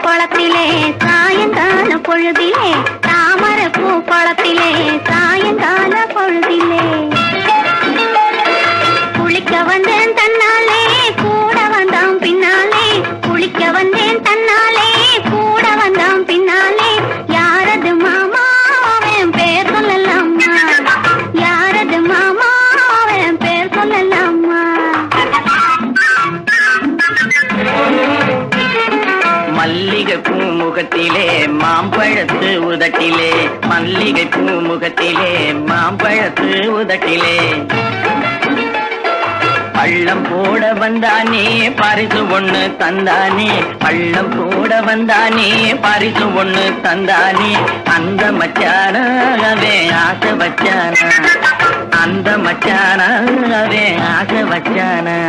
குளத்திலே சாயங்கால பொழுதிலே தாமரை பூ குளத்திலே சாயங்கால பொழுதிலே குளிக்க வந்தேன் தன்னாலே கூட வந்தான் பின்னாலே குளிக்க வந்தேன் தன்னாலே கூட வந்தான் பின்னாலே யாரது மாமா அவன் பேர் சொல்லலாமா யாரது மாமா அவன் பேர் சொல்லலாமா மல்லிகை பூ முகத்திலே மாம்பழத்து உதட்டிலே மல்லிகை பூ முகத்திலே மாம்பழத்து உதட்டிலே பள்ளம் போட வந்தானே பரிசு ஒண்ணு தந்தானே பள்ளம் போட வந்தானே பரிசு ஒண்ணு தந்தானே அந்த மச்சானவே ஆசை வச்சானா அந்த மச்சானவே ஆசை வச்சானா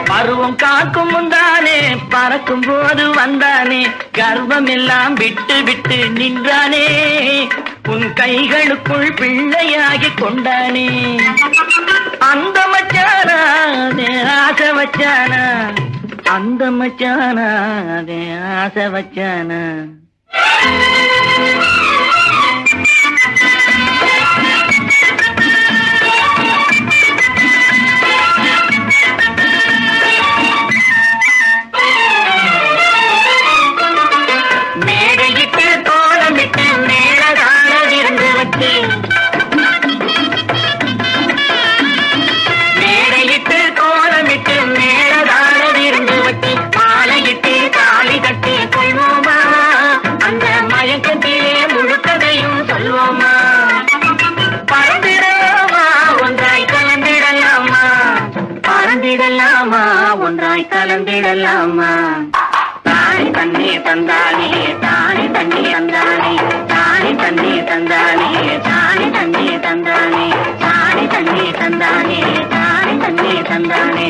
பருவம் காக்கும் முந்தானே பறக்கும் போது வந்தானே கர்வம் எல்லாம் விட்டு விட்டு நின்றானே உன் கைகளுக்குள் பிள்ளையாகி கொண்டானே அந்த மச்சானா ஆசை வச்சானா அந்த மச்சானா ஆசை வச்சானா மேடையிட்டு கோலமிட்டு மேலதான விருந்து வச்சு மாலையிட்டு தாலி கட்டி கொள்வோமா அந்த மயக்கத்திலே முழுக்கதையும் சொல்வோமா பறந்திடலாமா ஒன்றாய் கலந்திடலாமா பறந்திடலாமா ஒன்றாய் கலந்திடலாமா தானி தண்ணி தந்தானே தானி தண்ணி தந்தானே தானி தண்ணி தந்தானே தானி தண்ணி தந்தானே தானி தண்ணி தந்தானே தானி தண்ணி தந்தானே